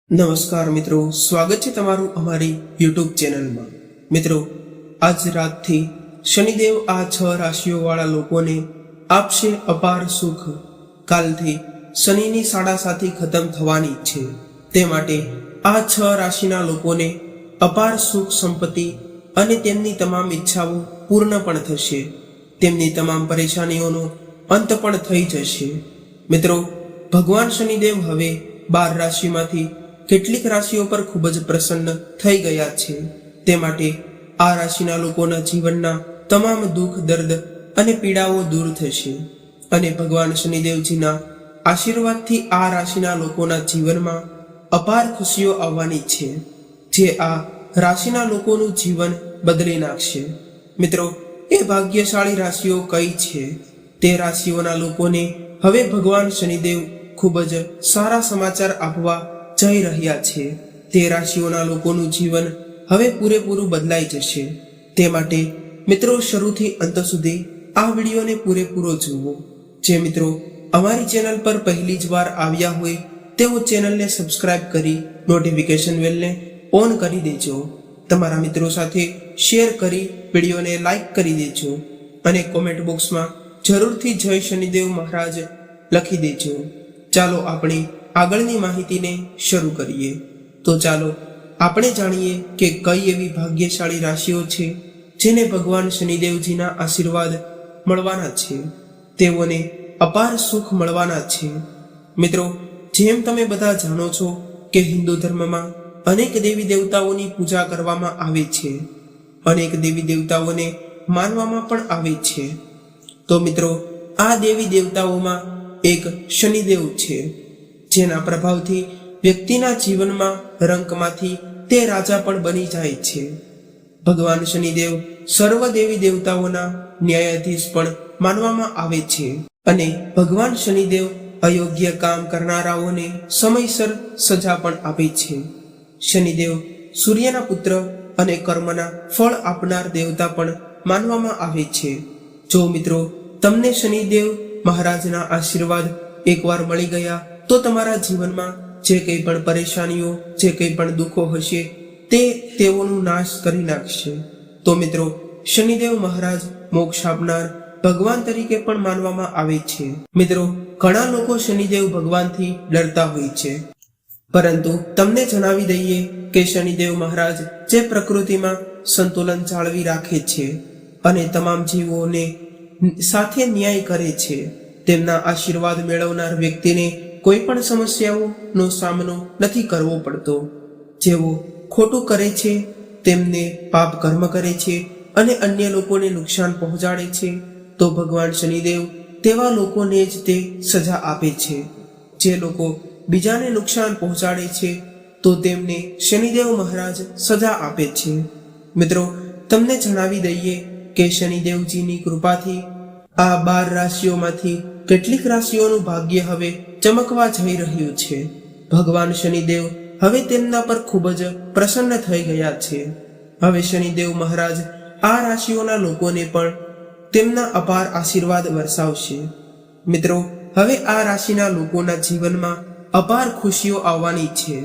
નમસ્કાર મિત્રો, સ્વાગત છે તમારું અમારી યુટ્યુબ ચેનલમાં। મિત્રો, આજ રાતથી શનિદેવ આ 6 રાશિઓવાળા લોકોને આપશે અપાર સુખ। કાલથી શનિની સાડાસાતી ખતમ થવાની છે, તે માટે આ 6 રાશિના લોકોને અપાર સુખ સંપત્તિ અને તેમની તમામ ઈચ્છાઓ પૂર્ણ પણ થશે। તેમની તમામ પરેશાનીઓનો અંત પણ થઈ જશે। મિત્રો, ભગવાન શનિદેવ હવે 12 રાશિમાંથી કેટલીક રાશિઓ પર ખૂબ જ પ્રસન્ન થઈ ગયા છે, તે માટે આ રાશિના લોકોના જીવનના તમામ દુઃખ, દર્દ અને પીડાઓ દૂર થશે અને ભગવાન શનિદેવજીના આશીર્વાદથી આ રાશિના લોકોના જીવનમાં અપાર ખુશીઓ આવવાની છે, જે આ રાશિના લોકોનું જીવન બદલી નાખશે। મિત્રો, એ ભાગ્યશાળી રાશિઓ કઈ છે? તે રાશિઓના લોકોને હવે ભગવાન શનિદેવ ખૂબ જ સારા સમાચાર આપવા જઈ રહ્યા છે। તે રાશિઓના લોકોનું જીવન હવે પૂરેપૂરું બદલાઈ જશે। તે માટે મિત્રો, શરૂથી અંત સુધી આ વિડીયોને પૂરેપૂરો જુઓ। જે મિત્રો અમારી ચેનલ પર પહેલી જ વાર આવ્યા હોય તેઓ ચેનલને સબસ્ક્રાઇબ કરી નોટિફિકેશન બેલને ઓન કરી દેજો। તમારા મિત્રો સાથે શેર કરી વિડીયોને લાઈક કરી દેજો અને કોમેન્ટ બોક્સમાં જરૂરથી જય શનિદેવ મહારાજ લખી દેજો। ચાલો આપણે આગળની માહિતીને શરૂ કરીએ। તો ચાલો આપણે જાણીએ કે કઈ એવી ભાગ્યશાળી રાશિઓ છે જેને ભગવાન શનિદેવજીના આશીર્વાદ મળવાના છે, તેઓને અપાર સુખ મળવાના છે। મિત્રો, જેમ તમે બધા જાણો છો કે હિન્દુ ધર્મમાં અનેક દેવી દેવતાઓની પૂજા કરવામાં આવે છે, અનેક દેવી દેવતાઓને માનવામાં પણ આવે છે। તો મિત્રો, આ દેવી દેવતાઓમાં એક શનિદેવ છે, જેના પ્રભાવથી વ્યક્તિના જીવનમાં રંકમાંથી તે રાજા પણ બની જાય છે। ભગવાન શનિદેવ સર્વ દેવી દેવતાઓના ન્યાયાધીશ પણ માનવામાં આવે છે અને ભગવાન શનિદેવ અયોગ્ય કામ કરનારાઓને સમયસર સજા પણ આપે છે। શનિદેવ સૂર્યના પુત્ર અને કર્મના ફળ આપનાર દેવતા પણ માનવામાં આવે છે। જો મિત્રો તમને શનિદેવ મહારાજના આશીર્વાદ એકવાર મળી ગયા તો તમારા જીવનમાં જે કંઈ પણ પરેશાનીઓ, જે કંઈ પણ દુઃખો હશે તે તેઓનું નાશ કરી નાખશે। તો મિત્રો, શનિદેવ મહારાજ મોક્ષ આપનાર ભગવાન તરીકે પણ માનવામાં આવે છે। મિત્રો, ઘણા લોકો શનિદેવ ભગવાનથી ડરતા હોય છે, પરંતુ તમને જણાવી દઈએ કે શનિદેવ મહારાજ જે પ્રકૃતિમાં સંતુલન જાળવી રાખે છે અને તમામ જીવોને સાથે ન્યાય કરે છે, તેમના આશીર્વાદ મેળવનાર વ્યક્તિને કોઈ પણ સમસ્યાઓનો સામનો નથી કરવો પડતો। જેઓ ખોટું કરે છે, તેમને પાપ કર્મ કરે છે અને અન્ય લોકોને નુકસાન પહોંચાડે છે, તો ભગવાન શનિદેવ તેવા લોકોને જ તે સજા આપે છે। જે લોકો બીજાને નુકસાન પહોંચાડે છે તો તેમને શનિદેવ મહારાજ સજા આપે છે। મિત્રો, તમને જણાવી દઈએ કે શનિદેવજીની કૃપાથી આ 12 રાશિઓમાંથી કેટલીક રાશિઓનું ભાગ્ય હવે ચમકવા જઈ રહ્યું છે। ભગવાન શનિદેવ હવે તેમના પર ખૂબ જ પ્રસન્ન થઈ ગયા છે। હવે શનિદેવ મહારાજ આ રાશિઓના લોકોને પણ તેમના અપાર આશીર્વાદ વરસાવશે। મિત્રો, હવે આ રાશિના લોકોના જીવનમાં અપાર ખુશીઓ આવવાની છે।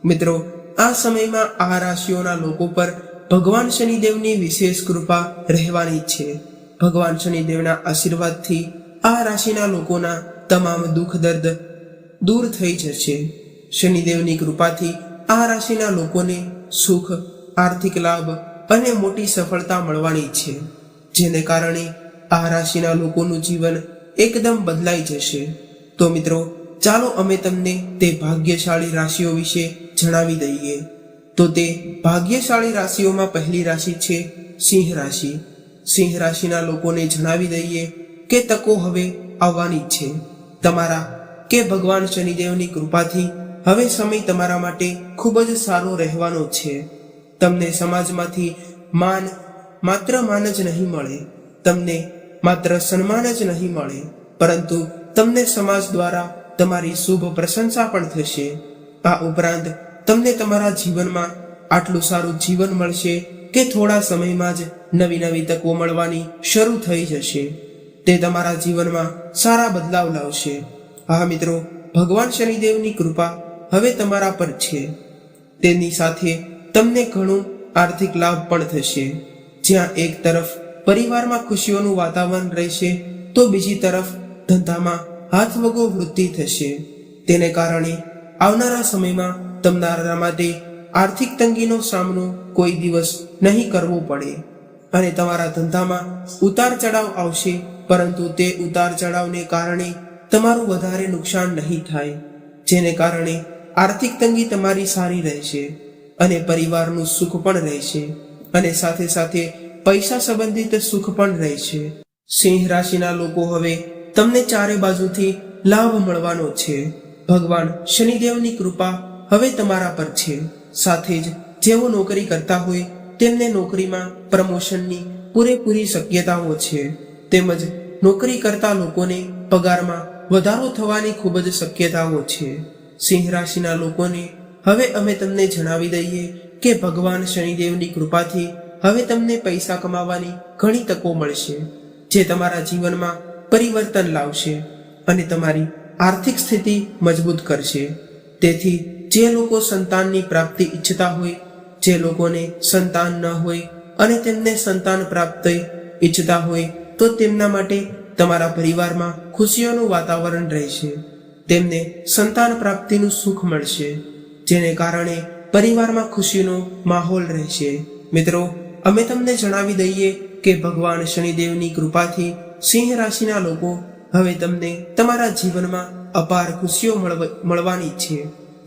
મિત્રો, આ સમયમાં આ રાશિઓના લોકો પર ભગવાન શનિદેવની વિશેષ કૃપા રહેવાની છે। ભગવાન શનિદેવના આશીર્વાદથી આ રાશિના લોકોના તમામ દુઃખ, દર્દ દૂર થઈ જશે। શનિદેવની કૃપાથી આ રાશિના લોકોને સુખ, આર્થિક લાભ અને મોટી સફળતા મળવાની છે, જેને કારણે આ રાશિના લોકોનું જીવન એકદમ બદલાઈ જશે। તો મિત્રો, ચાલો અમે તમને તે ભાગ્યશાળી રાશિઓ વિશે જણાવી દઈએ। તો તે ભાગ્યશાળી રાશિઓમાં પહેલી રાશિ છે સિંહ રાશિ। સિંહ રાશિના લોકોને જણાવી દઈએ કે તકો હવે આવવાની છે તમારા કે ભગવાન શનિદેવની કૃપાથી હવે સમય તમારા માટે ખૂબ જ સારો રહેવાનો છે। તમને સમાજમાંથી માત્ર માન જ નહીં મળે, તમને માત્ર સન્માન જ નહીં મળે, પરંતુ તમને સમાજ દ્વારા તમારી શુભ પ્રશંસા પણ થશે। આ ઉપરાંત તમને તમારા જીવનમાં આટલું સારું જીવન મળશે કે થોડા સમયમાં જ નવી નવી તકો મળવાની શરૂ થઈ જશે। તે તમારા જીવનમાં સારા બદલાવ લાવશે। હા મિત્રો, ભગવાન શનિદેવની કૃપા હવે તમારા પર છે. તેની સાથે તમને ઘણું આર્થિક લાભ પણ થશે. જ્યાં એક તરફ પરિવારમાં ખુશીઓનું વાતાવરણ રહેશે, તો બીજી તરફ ધંધામાં હાથવગો વૃદ્ધિ થશે. તેને કારણે આવનારા સમયમાં તમારા માટે આર્થિક તંગીનો સામનો કોઈ દિવસ નહીં કરવો પડે અને તમારા ધંધામાં ઉતાર ચઢાવ આવશે, પરંતુ તે ઉતાર ચઢાવને કારણે તમારું વધારે નુકસાન નહીં થાય, જેને કારણે આર્થિક તંગી તમારી સારી રહેશે અને પરિવારનું સુખ પણ રહેશે અને સાથે સાથે પૈસા સંબંધિત સુખ પણ રહેશે. સિંહ રાશિના લોકો હવે તમને ચારે બાજુથી લાભ મળવાનો છે. ભગવાન શનિદેવની કૃપા હવે તમારા પર છે. સાથે જ જેઓ નોકરી કરતા હોય તેમને નોકરીમાં પ્રમોશનની પૂરેપૂરી શક્યતાઓ છે. તેમજ નોકરી કરતા લોકોને પગારમાં વધારો થવાની ખૂબ જ શક્યતાઓ છે. સિંહ રાશિના લોકોને હવે અમે તમને જણાવી દઈએ કે ભગવાન શનિદેવની કૃપાથી હવે તમને પૈસા કમાવાની ઘણી તકો મળશે, જે તમારા જીવનમાં પરિવર્તન લાવશે અને તમારી આર્થિક સ્થિતિ મજબૂત કરશે. તેથી જે લોકો સંતાનની પ્રાપ્તિ ઈચ્છતા હોય, જે લોકોને સંતાન ન હોય અને તેમને સંતાન પ્રાપ્તિ ઈચ્છતા હોય, તો તેમના માટે તમારા પરિવારમાં ખુશીઓનું વાતાવરણ રહેશે. તેમને સંતાન પ્રાપ્તિનું સુખ મળશે, જેને કારણે પરિવારમાં ખુશીનો માહોલ રહેશે. મિત્રો, અમે તમને જણાવી દઈએ કે ભગવાન શનિદેવની કૃપાથી સિંહ રાશિના લોકો હવે તમને તમારા જીવનમાં અપાર ખુશીઓ મળવાની છે,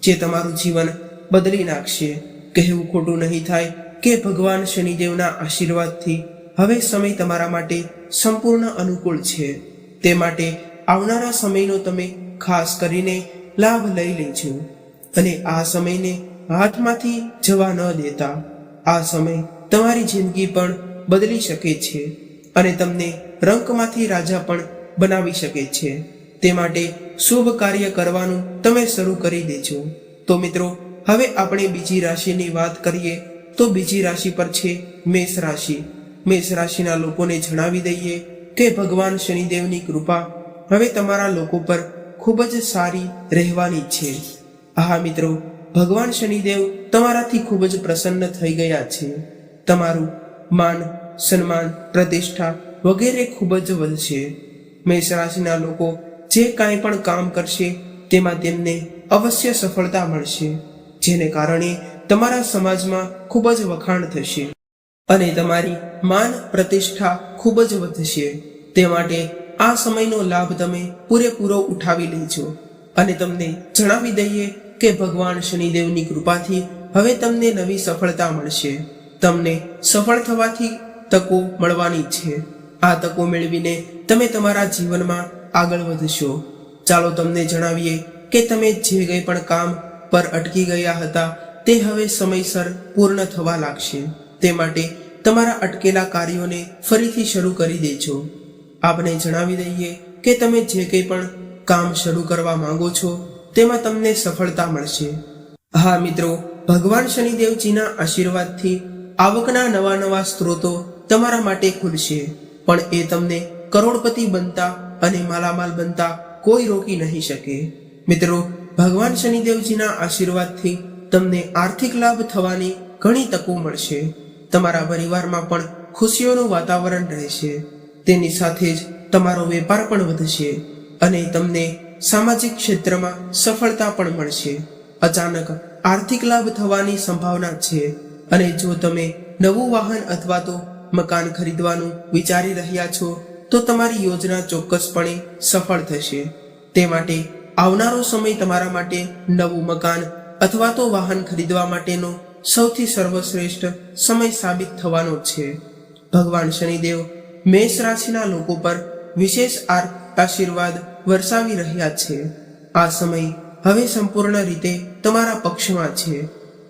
જે તમારું જીવન બદલી નાખશે. કહેવું ખોટું નહીં થાય કે ભગવાન શનિદેવના આશીર્વાદથી હવે સમય તમારા માટે સંપૂર્ણ અનુકૂળ છે. તે માટે આવનારા સમયનો તમે ખાસ કરીને લાભ લઈ લેજો અને આ સમયને હાથમાંથી જવા ન દેતા. આ સમય તમારી જિંદગી પણ બદલી શકે છે અને તમને રંકમાંથી રાજા પણ બનાવી શકે છે. તે માટે શુભ કાર્ય કરવાનું તમે શરૂ કરી દેજો. તો મિત્રો, હવે આપણે બીજી રાશિની વાત કરીએ તો બીજી રાશિ પર છે મેષ રાશિ. મેષ રાશિના લોકોને જણાવી દઈએ કે ભગવાન શનિદેવની કૃપા હવે તમારા લોકો પર ખૂબ જ સારી રહેવાની છે. હા મિત્રો, ભગવાન શનિદેવ તમારાથી ખૂબ જ પ્રસન્ન થઈ ગયા છે. તમારું માન, સન્માન, પ્રતિષ્ઠા વગેરે ખૂબ જ વધશે. મેષ રાશિના લોકો જે કાંઈ પણ કામ કરશે તેમાં તેમને અવશ્ય સફળતા મળશે, જેને કારણે તમારા સમાજમાં ખૂબ જ વખાણ થશે અને તમારી માન પ્રતિષ્ઠા ખૂબ જ વધશે. તે માટે આ સમયનો લાભ તમે પૂરેપૂરો ઉઠાવી લેજો અને તમને જણાવી દઈએ કે ભગવાન શનિદેવની કૃપાથી હવે તમને નવી સફળતા મળશે. તમને સફળ થવાથી તકો મળવાની છે. આ તકો મેળવીને તમે તમારા જીવનમાં આગળ વધશો. ચાલો તમને જણાવીએ કે તમે જે કંઈ પણ કામ પર અટકી ગયા હતા તે હવે સમયસર પૂર્ણ થવા લાગશે. તે માટે તમારા અટકેલા કાર્યોને ફરીથી શરૂ કરી દેજો. આપને જણાવી દઈએ કે તમે જે કંઈ પણ કામ શરૂ કરવા માંગો છો તેમાં તમને સફળતા મળશે. હા મિત્રો, ભગવાન શનિદેવજીના આશીર્વાદથી આવકના નવા સ્ત્રોતો તમારા માટે ખુલશે, પણ એ તમને કરોડપતિ બનતા અને માલામાલ બનતા કોઈ રોકી નહીં શકે. મિત્રો, ભગવાન શનિદેવજીના આશીર્વાદથી તમને આર્થિક લાભ થવાની ઘણી તકો મળશે. તમારા પરિવારમાં પણ ખુશીઓનું વાતાવરણ રહેશે. તેની સાથે જ તમારો વેપાર પણ વધશે અને તમને સામાજિક ક્ષેત્રમાં સફળતા પણ મળશે. અચાનક આર્થિક લાભ થવાની સંભાવના છે અને જો તમે નવું વાહન અથવા તો મકાન ખરીદવાનું વિચારી રહ્યા છો તો તમારી યોજના ચોક્કસપણે સફળ થશે. તે માટે આવનારો સમય તમારા માટે નવું મકાન અથવા તો વાહન ખરીદવા માટેનો સૌથી સર્વશ્રેષ્ઠ સમય સાબિત થવાનો છે. ભગવાન શનિદેવ મેષ રાશિના લોકો પર વિશેષ આશીર્વાદ વરસાવી રહ્યા છે. આ સમય હવે સંપૂર્ણ રીતે તમારા પક્ષમાં છે.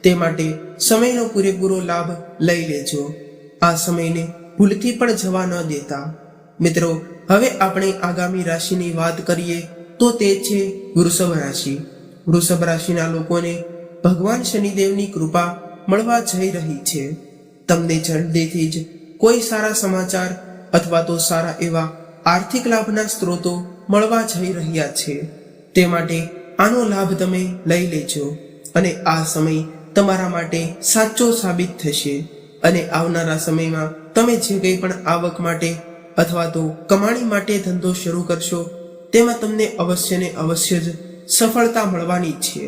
તે માટે સમયનો પૂરેપૂરો લાભ લઈ લેજો. આ સમયને ભૂલથી પણ જવા ન દેતા. મિત્રો, હવે આપણે આગામી રાશિની વાત કરીએ તો તે છે વૃષભ રાશિ. વૃષભ રાશિના લોકોને ભગવાન શનિદેવની કૃપા મળવા જઈ રહી છે. તમને જલ્દીથી જ કોઈ સારા સમાચાર અથવા તો સારા એવા આર્થિક લાભના સ્ત્રોતો મળવા જઈ રહ્યા છે. તે માટે આનો લાભ તમે લઈ લેજો અને આ સમય તમારા માટે સાચો સાબિત થશે અને આવનારા સમયમાં તમે જે કંઈ પણ આવક માટે અથવા તો કમાણી માટે ધંધો શરૂ કરશો તેમાં તમને અવશ્ય ને અવશ્ય જ સફળતા મળવાની છે।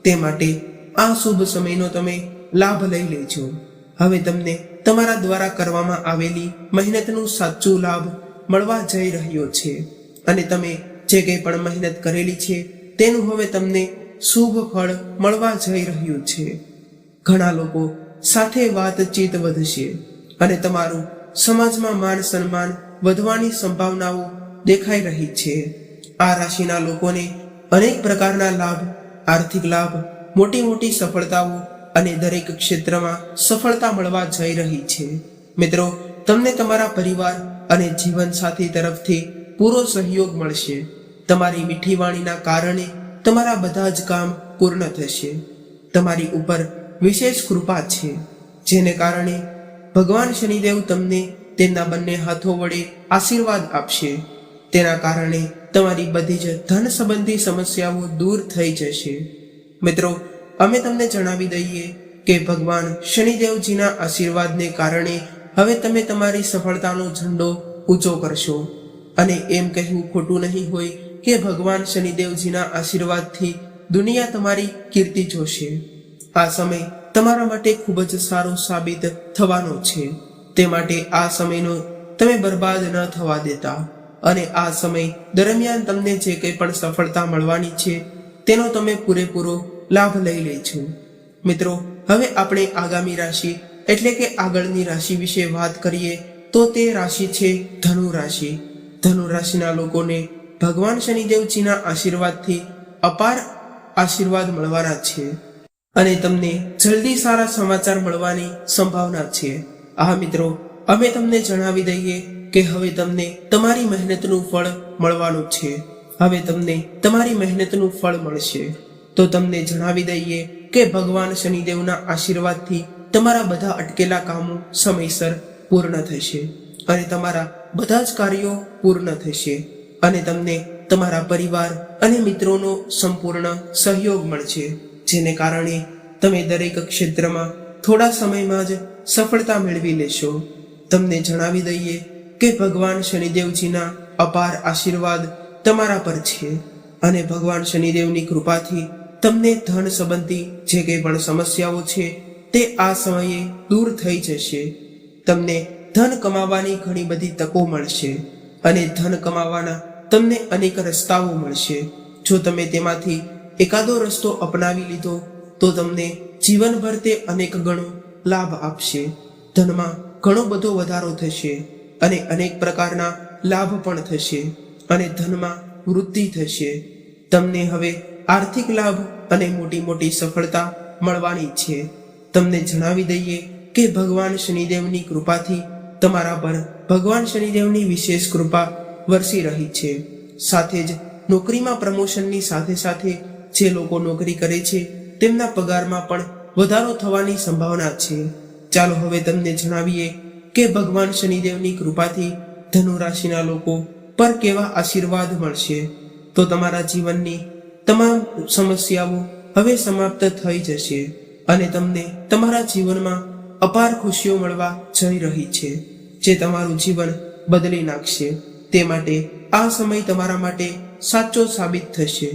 તે માટે આ શુભ સમયનો તમે લાભ લઈ લેજો। હવે તમને તમારા દ્વારા કરવામાં આવેલી મહેનતનું સાચું લાભ મળવા જઈ રહ્યો છે અને તમે જે કંઈ પણ મહેનત કરેલી છે તેનું હવે તમને શુભ ફળ મળવા જઈ રહ્યું છે। ઘણા લોકો સાથે વાતચીત વધશે અને તમારું સમાજમાં માન સન્માન વધવાની સંભાવનાઓ દેખાઈ રહી છે। આ રાશિના લોકોને અનેક પ્રકારના લાભ, આર્થિક લાભ, મોટી મોટી સફળતાઓ અને દરેક ક્ષેત્રમાં સફળતા મળવા જઈ રહી છે। મિત્રો, તમને તમારા પરિવાર અને જીવનસાથી તરફથી પૂરો સહયોગ મળશે। તમારી મીઠી વાણીના કારણે તમારા બધા જ કામ પૂર્ણ થશે। તમારી ઉપર વિશેષ કૃપા છે, જેને કારણે ભગવાન શનિદેવ તમને તેમના બંને હાથો વડે આશીર્વાદ આપશે। તેના કારણે તમારી બધી જ ધન સંબંધી સમસ્યાઓ દૂર થઈ જશે। મિત્રો, અમે તમને જણાવી દઈએ કે ભગવાન શનિદેવજીના આશીર્વાદને કારણે હવે તમે તમારી સફળતાનો ઝંડો ઊંચો કરશો અને એમ કહેવું ખોટું નહીં હોય કે ભગવાન શનિદેવજીના આશીર્વાદથી દુનિયા તમારી કીર્તિ જોશે। આ સમય તમારા માટે ખૂબ જ સારો સાબિત થવાનો છે। તે માટે આ સમયનો તમે બરબાદ ન થવા દેતા અને આ સમય દરમિયાન તમને જે કંઈ પણ સફળતા મળવાની છે તેનો તમે પૂરેપૂરો લાભ લઈ લેજો। મિત્રો, હવે આપણે આગામી રાશિ એટલે કે આગળની રાશિ વિશે વાત કરીએ તો તે રાશિ છે ધનુ રાશિ। ધનુ રાશિના લોકોને ભગવાન શનિદેવજીના આશીર્વાદથી અપાર આશીર્વાદ મળવાના છે અને તમને જલ્દી સારા સમાચાર મળવાની સંભાવના છે। આ મિત્રો, અમે તમને જણાવી દઈએ કે હવે તમને તમારી મહેનતનું ફળ મળવાનું છે। હવે તમને તમારી મહેનતનું ફળ મળશે। તો તમને જણાવી દઈએ કે ભગવાન શનિદેવના આશીર્વાદથી તમારા બધા અટકેલા કામો સમયસર પૂર્ણ થશે અને તમારા બધા જ કાર્યો પૂર્ણ થશે અને તમને તમારા પરિવાર અને મિત્રોનો સંપૂર્ણ સહયોગ મળશે, જેને કારણે તમે દરેક ક્ષેત્રમાં થોડા સમયમાં જ સફળતા મેળવી લેશો। તમને જણાવી દઈએ કે ભગવાન શનિદેવજીના અપાર આશીર્વાદ તમારા પર છે અને ભગવાન શનિદેવની કૃપાથી તમને ધન સંબંધી જે કંઈ પણ સમસ્યાઓ છે તે આ સમયે દૂર થઈ જશે। તમને ધન કમાવાની ઘણી બધી તકો મળશે અને ધન કમાવાના તમને અનેક રસ્તાઓ મળશે। જો તમે તેમાંથી એકાદો રસ્તો અપનાવી લીધો તો તમને જીવનભર તે અનેક ગણો લાભ આપશે। ધનમાં ઘણો બધો વધારો થશે અને અનેક પ્રકારના લાભ પણ થશે અને ધનમાં વૃદ્ધિ થશે। તમને હવે આર્થિક લાભ અને મોટી મોટી સફળતા મળવાની છે। તમને જણાવી દઈએ કે ભગવાન શનિદેવની કૃપાથી તમારા પર ભગવાન શનિદેવની વિશેષ કૃપા વરસી રહી છે। સાથે જ નોકરીમાં પ્રમોશનની સાથે સાથે જે લોકો નોકરી કરે છે તેમના પગારમાં પણ વધારો થવાની સંભાવના છે। ચાલો હવે તમને જણાવીએ કે ભગવાન શનિદેવની કૃપાથી ધનુ રાશિના લોકો પર કેવા આશીર્વાદ મળશે। તો તમારા જીવનની તમામ સમસ્યાઓ હવે સમાપ્ત થઈ જશે અને તમને તમારા જીવનમાં અપાર ખુશીઓ મળવા જઈ રહી છે, જે તમારું જીવન બદલી નાખશે। તે માટે આ સમય તમારા માટે સાચો સાબિત થશે।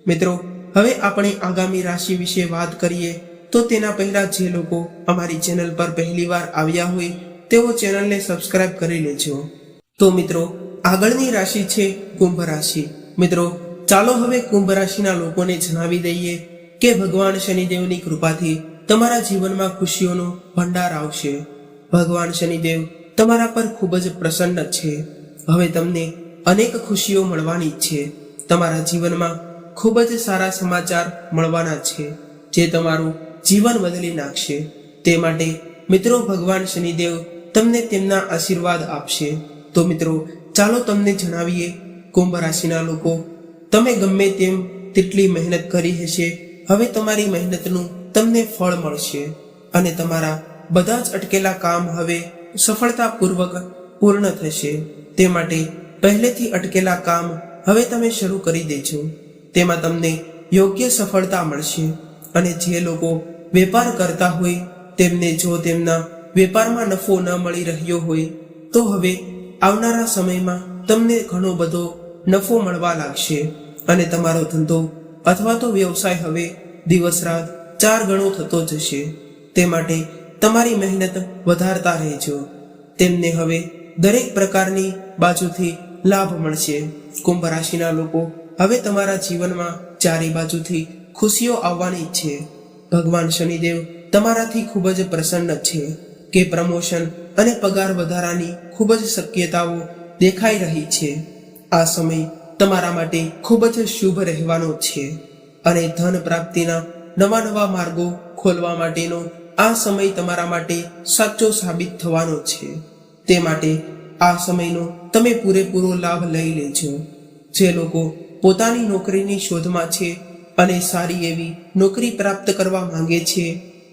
મિત્રો, હવે આપણે આગામી રાશિ વિશે વાત કરીએ તો તેના પહેલા જે લોકો અમારી ચેનલ પર પહેલીવાર આવ્યા હોય તેઓ ચેનલને સબસ્ક્રાઇબ કરી લેજો। તો મિત્રો, આગળની રાશિ છે કુંભ રાશિ। મિત્રો, ચાલો હવે કુંભ રાશિના લોકોને જણાવી દઈએ કે ભગવાન શનિદેવની કૃપાથી તમારા જીવનમાં ખુશીઓનો ભંડાર આવશે। ભગવાન શનિદેવ તમારા પર ખૂબ જ પ્રસન્ન છે। હવે તમને અનેક ખુશીઓ મળવાની છે। તમારા જીવનમાં ખૂબ જ સારા સમાચાર મળવાના છે, જે તમારું જીવન બદલી નાખશે। તે માટે મિત્રો, ભગવાન શનિદેવ તમને તેમના આશીર્વાદ આપશે। તો મિત્રો, ચાલો તમને જણાવીએ કુંભ રાશિના લોકો, તમે ગમે તેમ તેટલી મહેનત કરી હશે, હવે તમારી મહેનતનું તમને ફળ મળશે અને તમારા બધા જ અટકેલા કામ હવે સફળતાપૂર્વક પૂર્ણ થશે। તે માટે પહેલેથી અટકેલા કામ હવે તમે શરૂ કરી દેજો। તેમાં તમને યોગ્ય સફળતા મળશે. અને જે લોકો વેપાર કરતા હોય તેમને જો તેમના વેપારમાં નફો ન મળી રહ્યો હોય તો હવે આવનારા સમયમાં તમને ઘણો બધો નફો મળવા લાગશે અને તમારો ધંધો અથવા તો વ્યવસાય હવે દિવસ રાત 4 ગણો થતો જશે. તે માટે તમારી મહેનત વધારતા રહેજો. તેમને હવે દરેક પ્રકારની બાજુથી લાભ મળશે. કુંભ રાશિના લોકો, હવે તમારા જીવનમાં ચારે બાજુથી ખુશીઓ આવવાની છે. ભગવાન શનિદેવ તમારાથી ખૂબ જ પ્રસન્ન છે કે પ્રમોશન અને પગાર વધારાની ખૂબ જ શક્યતાઓ દેખાઈ રહી છે. આ સમય તમારા માટે ખૂબ જ શુભ રહેવાનો છે અને ધન પ્રાપ્તિના નવા માર્ગો ખોલવા માટેનો આ સમય તમારા માટે સાચો સાબિત થવાનો છે. તે માટે આ સમયનો તમે પૂરેપૂરો લાભ લઈ લેજો. જે લોકો પોતાની નોકરીની શોધમાં છે અને સારી એવી નોકરી પ્રાપ્ત કરવા માંગે છે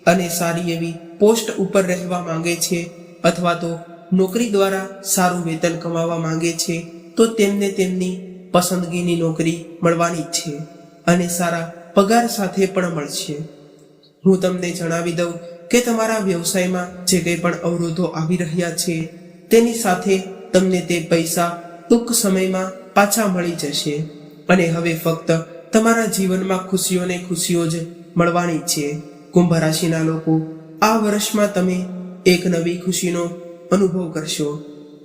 અને સારી એવી પોસ્ટ ઉપર રહેવા માંગે છે અથવા તો નોકરી દ્વારા સારું વેતન કમાવા માંગે છે તો તેમને તેમની પસંદગીની નોકરી મળવાની છે અને સારા પગાર સાથે પણ મળશે. હું તમને જણાવી દઉં કે તમારા વ્યવસાયમાં જે કંઈ પણ અવરોધો આવી રહ્યા છે તેની સાથે તમને તે પૈસા ટૂંક સમયમાં પાછા મળી જશે અને હવે ફક્ત તમારા જીવનમાં ખુશીઓ જ મળવાની છે. કુંભ રાશિના લોકો, આ વર્ષમાં તમે એક નવી ખુશીનો અનુભવ કરશો.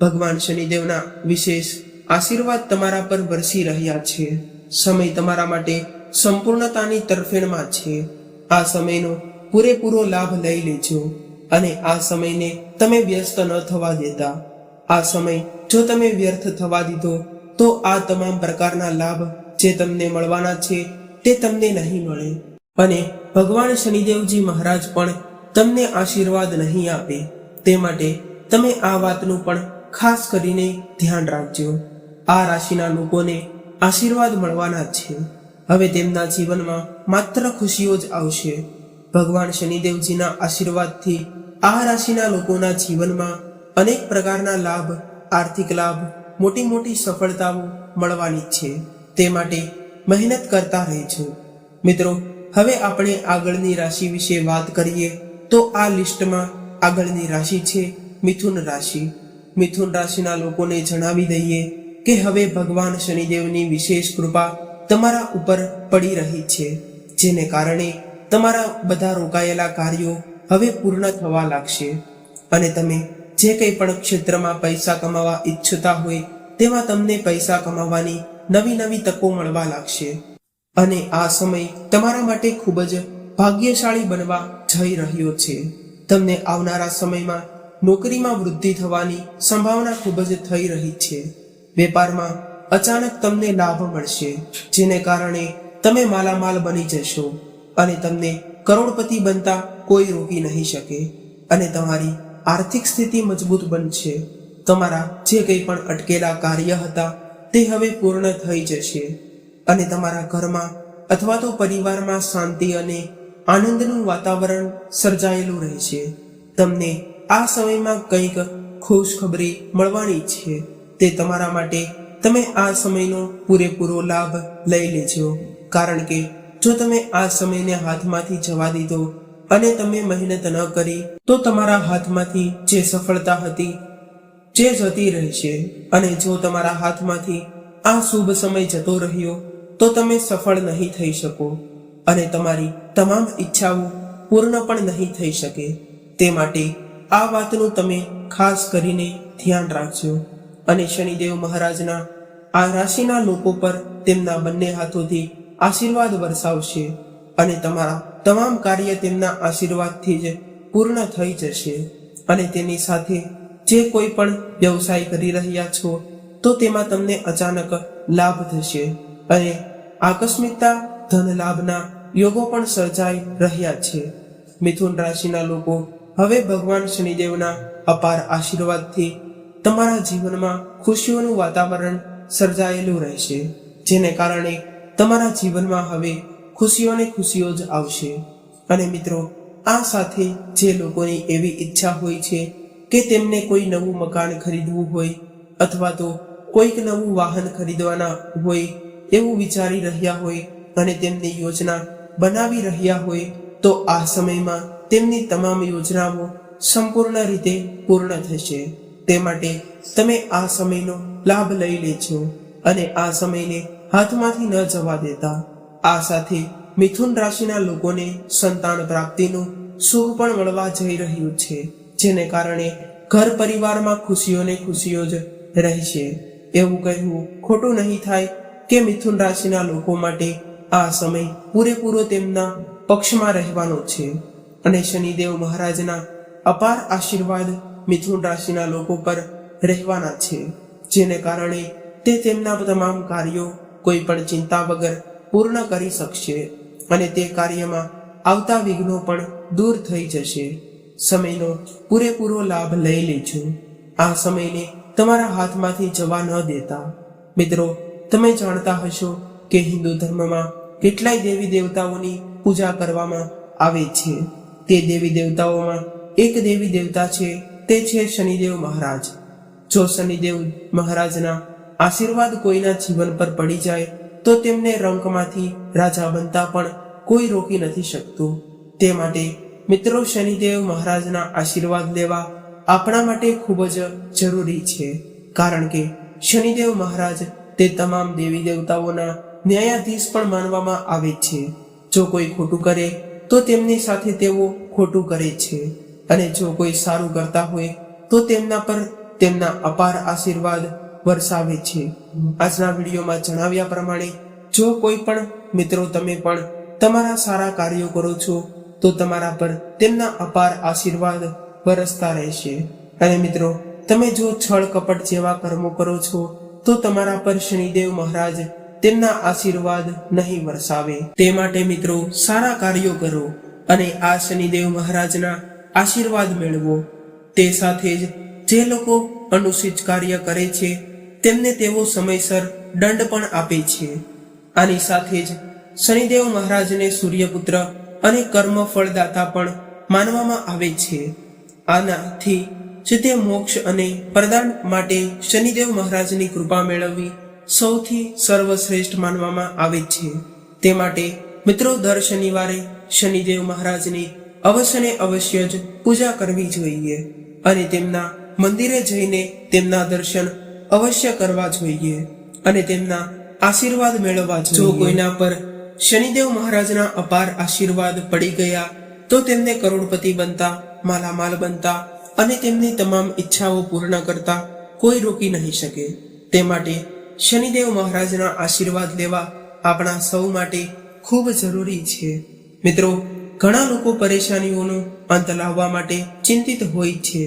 ભગવાન શનિદેવના વિશેષ આશીર્વાદ તમારા પર વરસી રહ્યા છે. સમય તમારા માટે સંપૂર્ણતાની તરફેણમાં છે. આ સમયનો પૂરેપૂરો લાભ લઈ લેજો અને આ સમયને તમે વ્યસ્ત ન થવા દેતા. આ સમય જો તમે વ્યર્થ થવા દીધો તો આ તમામ પ્રકારના લાભ જે તમને મળવાના છે તે તમને નહીં મળે અને ભગવાન શનિદેવજી મહારાજ પણ તમને આશીર્વાદ નહીં આપે. તે માટે તમે આ વાતનું પણ ખાસ કરીને ધ્યાન રાખજો. આ રાશિના લોકોને આશીર્વાદ મળવાના છે. હવે તેમના જીવનમાં માત્ર ખુશીઓ જ આવશે. ભગવાન શનિદેવજીના આશીર્વાદથી આ રાશિના લોકોના જીવનમાં અનેક પ્રકારના લાભ, આર્થિક લાભ, મોટી સફળતાઓ મળવાની છે. તે માટે મહેનત કરતા રહેજો. મિત્રો, હવે આપણે આગળની રાશિ વિશે વાત કરીએ તો આ લિસ્ટમાં આગળની રાશિ છે મિથુન રાશિ. મિથુન રાશિના લોકોને જણાવી દઈએ કે હવે ભગવાન શનિદેવની વિશેષ કૃપા તમારા ઉપર પડી રહી છે, જેને કારણે તમારા બધા રોકાયેલા કાર્યો હવે પૂર્ણ થવા લાગશે અને તમે જે કંઈ પણ ક્ષેત્રમાં પૈસા કમાવા ઈચ્છતા હોય તેમાં તમને પૈસા કમાવાની નવી તકો મળવા લાગશે અને આ સમય તમારા માટે ખૂબ જ ભાગ્યશાળી બનવા જઈ રહ્યો છે. તમને આવનારા સમયમાં નોકરીમાં વૃદ્ધિ થવાની સંભાવના ખૂબ જ થઈ રહી છે. વેપારમાં અચાનક તમને લાભ મળશે, જેને કારણે તમે માલામાલ બની જશો અને તમને કરોડપતિ બનતા કોઈ રોકી નહીં શકે અને તમારી આર્થિક સ્થિતિ મજબૂત બનશે. તમારા જે કંઈ પણ અટકેલા કાર્ય હતા તે હવે પૂર્ણ થઈ જશે અને તમારા ઘરમાં અથવા તો પરિવારમાં શાંતિ અને આનંદનું વાતાવરણ સર્જાયેલું રહેશે. તમને આ સમયમાં કંઈક ખુશખબરી મળવાની છે. તે તમારા માટે તમે આ સમયનો પૂરેપૂરો લાભ લઈ લેજો, કારણ કે જો તમે આ સમયને હાથમાંથી જવા દીધો અને તમે મહેનત ન કરી તો તમારા હાથમાંથી જે સફળતા હતી જે જતી રહેશે અને જો તમારા હાથમાંથી આ શુભ સમય જતો રહ્યો તો તમે સફળ નહીં થઈ શકો અને તમારી તમામ ઈચ્છાઓ પૂર્ણ પણ નહીં થઈ શકે. તે માટે આ વાતનું તમે ખાસ કરીને ધ્યાન રાખજો અને શનિદેવ મહારાજના આ રાશિના લોકો પર તેમના બંને હાથોથી આશીર્વાદ વરસાવશે અને તમારા તમામ કાર્ય તેમના આશીર્વાદથી જ પૂર્ણ થઈ જશે અને તેની સાથે જે કોઈ પણ વ્યવસાય કરી રહ્યા છો તો તેમાં તમને અચાનક લાભ થશે અને આકસ્મિકતા ધન લાભના યોગો પણ સર્જાઈ રહ્યા છે. મિથુન રાશિના લોકો, હવે ભગવાન શનિદેવના અપાર આશીર્વાદથી તમારા જીવનમાં ખુશીઓનું વાતાવરણ સર્જાયેલું રહેશે, જેને કારણે તમારા જીવનમાં હવે ખુશીઓ જ આવશે. અને મિત્રો, આ સાથે જે લોકોની એવી ઈચ્છા હોય છે કે તેમને કોઈ નવું મકાન ખરીદવું હોય અથવા તો કોઈક નવું વાહન ખરીદવાના હોય એવું વિચારી રહ્યા હોય અને તેમની યોજના બનાવી રહ્યા હોય તો આ સમયમાં તેમની તમામ યોજનાઓ સંપૂર્ણ રીતે પૂર્ણ થશે. તે માટે તમે આ સમયનો લાભ લઈ લેજો અને આ સમયને હાથમાંથી ન જવા દેતા. આ સાથે મિથુન રાશિના લોકોને સંતાન પ્રાપ્તિનું શુભ પણ મળવા જઈ રહ્યું છે, જેને કારણે ઘર પરિવારમાં ખુશીઓ જ રહેશે. એવું કહેવું ખોટું નહીં થાય કે મિથુન રાશિના લોકો માટે આ સમય પૂરેપૂરો તેમના પક્ષમાં રહેવાનો છે અને શનિદેવ મહારાજના અપાર આશીર્વાદ મિથુન રાશિના લોકો પર રહેવાના છે, જેને કારણે તે તેમના તમામ કાર્યો કોઈ પણ ચિંતા વગર પૂર્ણ કરી શકશે અને તે કાર્યમાં આવતા વિઘ્નો પણ દૂર થઈ જશે. સમયનો પૂરેપૂરો લાભ લઈ લેજો. આ સમયને તમારા હાથમાંથી જવા ન દેતા. મિત્રો, તમે જાણતા હશો કે હિન્દુ ધર્મમાં કેટલાય દેવી દેવતાઓની પૂજા કરવામાં આવે છે. તે દેવી દેવતાઓમાં એક દેવી દેવતા છે, તે છે શનિદેવ મહારાજ. જો શનિદેવ મહારાજના આશીર્વાદ કોઈના જીવન પર પડી જાય તો તેમને રંકમાંથી રાજા બનતા પણ કોઈ રોકી નથી શકતું. તે માટે મિત્રો, શનિદેવ મહારાજના આશીર્વાદ લેવા આપણા માટે ખૂબ જ જરૂરી છે, કારણ કે શનિદેવ મહારાજ તે તમામ દેવી દેવતાઓના ન્યાયાધીશ પણ માનવામાં આવે છે. જો કોઈ ખોટું કરે તો તેમની સાથે તેઓ ખોટું કરે છે અને જો કોઈ સારું કરતા હોય તો તેમના પર તેમના અપાર આશીર્વાદ વરસાવે છે. આજના વિડીયોમાં જણાવ્યા પ્રમાણે જો કોઈ પણ મિત્રો તમે પણ તમારા સારા કાર્યો કરો છો તો તમારા પર તેમના અપાર આશીર્વાદ વરસતા રહેશે. અને મિત્રો, તમે જો છળ કપટ જેવા કર્મો કરો છો તો તમારા પર શનિદેવ મહારાજ તેમના આશીર્વાદ નહીં વરસાવે. તે માટે મિત્રો, સારા કાર્યો કરો અને આ શનિદેવ મહારાજના આશીર્વાદ મેળવો. તે સાથે જ જે લોકો અનુચિત કાર્ય કરે છે તેમને તેઓ સમયસર દંડ પણ આપે છે. આની સાથે જ શનિદેવ મહારાજને સૂર્યપુત્ર અને કર્મ ફળદાતા પણ માનવામાં આવે છે. આનાથી જ તે મોક્ષ અને પ્રદાન માટે શનિદેવ મહારાજની કૃપા મેળવવી સૌથી સર્વશ્રેષ્ઠ માનવામાં આવે છે. તે માટે મિત્રો, દર શનિવારે શનિદેવ મહારાજની અવશ્ય જ પૂજા કરવી જોઈએ અને તેમના મંદિરે જઈને તેમના દર્શન અવશ્ય કરવા જોઈએ અને તેમના આશીર્વાદ મેળવવા જોઈએ. જો કોઈના પર શનિદેવ મહારાજના અપાર આશીર્વાદ પડી ગયા તો તેમને કરોડપતિ બનતા, માલામાલ બનતા અને તેમની તમામ ઈચ્છાઓ પૂર્ણ કરતા કોઈ રોકી નહીં શકે. તે માટે શનિદેવ મહારાજના આશીર્વાદ લેવા આપણા સૌ માટે ખૂબ જરૂરી છે. મિત્રો, ઘણા લોકો પરેશાનીઓનો અંત લાવવા માટે ચિંતિત હોય છે,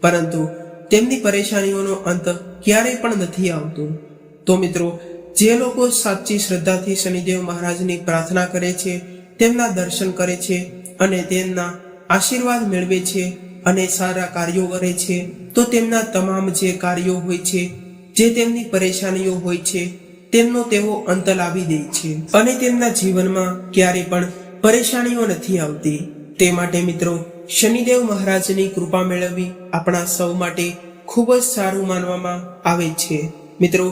પરંતુ તેમની પરેશાનીઓનો અંત ક્યારેય પણ નથી આવતો. તો મિત્રો, જે લોકો સાચી શ્રદ્ધાથી શનિદેવ મહારાજની પ્રાર્થના કરે છે, તેમના દર્શન કરે છે અને તેમના આશીર્વાદ મેળવે છે અને સારા કાર્યો કરે છે, તો તેમના તમામ જે કાર્યો હોય છે, જે તેમની પરેશાનીઓ હોય છે, તેમનો તેઓ અંત લાવી દે છે અને તેમના જીવનમાં ક્યારે પણ પરેશાનીઓ નથી આવતી. તે માટે મિત્રો, શનિદેવ મહારાજની કૃપા મેળવવી આપણા સૌ માટે ખૂબ જ સારું માનવામાં આવે છે. મિત્રો,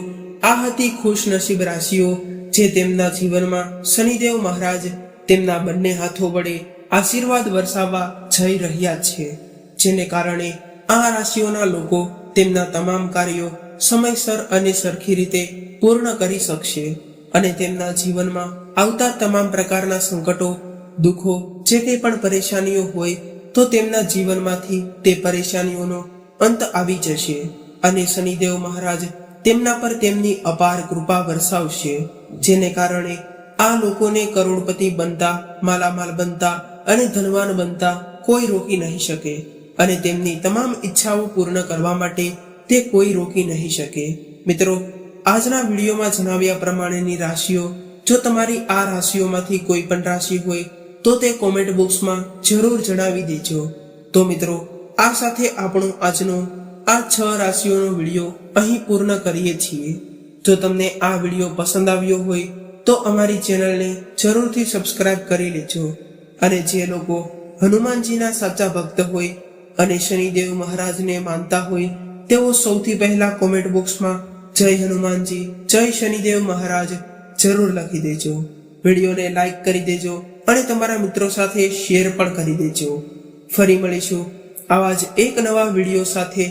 આ હતી ખુશનસીબ રાશિઓ જે તેમના જીવનમાં શનિદેવ મહારાજ તેમના બંને હાથો વડે આશીર્વાદ વરસાવવા જઈ રહ્યા છે, જેને કારણે આ રાશિઓના લોકો તેમના તમામ કાર્યો સમયસર અને સરખી રીતે પૂર્ણ કરી શકશે અને તેમના જીવનમાં આવતા તમામ પ્રકારના સંકટો, દુઃખો, જે કંઈ પણ પરેશાનીઓ હોય તો તેમના જીવનમાંથી તે પરેશાનીઓનો અંત આવી જશે અને શનિદેવ મહારાજ તેમના પર તેમની અપાર કૃપા વરસાવશે, જેને કારણે આ લોકોને કરોડપતિ બનતા, માલામાલ બનતા અને ધનવાન બનતા કોઈ રોકી નહીં શકે અને તેમની તમામ ઈચ્છાઓ પૂર્ણ કરવા માટે તે કોઈ રોકી નહીં શકે. મિત્રો, આજના વિડીયોમાં જણાવ્યા પ્રમાણેની રાશિઓ, જો તમારી આ રાશિઓમાંથી કોઈ પણ રાશિ હોય તો તે કોમેન્ટ બોક્સમાં જરૂર જણાવી દેજો. તો મિત્રો, આ સાથે આપણો આજનો આ 6 રાશિઓનો વિડીયો અહીં પૂર્ણ કરીએ છીએ. જો તમને આ વિડીયો પસંદ આવ્યો હોય તો અમારી ચેનલને જરૂરથી સબસ્ક્રાઇબ કરી લેજો અને જે લોકો હનુમાનજીના સાચા ભક્ત હોય અને શનિદેવ મહારાજને માનતા હોય તેઓ સૌથી પહેલા કોમેન્ટ બોક્સમાં જય હનુમાનજી, જય શનિદેવ મહારાજ જરૂર લખી દેજો. વિડીયોને લાઈક કરી દેજો અને તમારા મિત્રો સાથે શેર પણ કરી દેજો. ફરી મળીશું આવા જ એક નવા વિડીયો સાથે.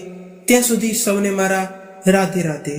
ત્યાં સુધી સૌને મારા રાધે રાધે.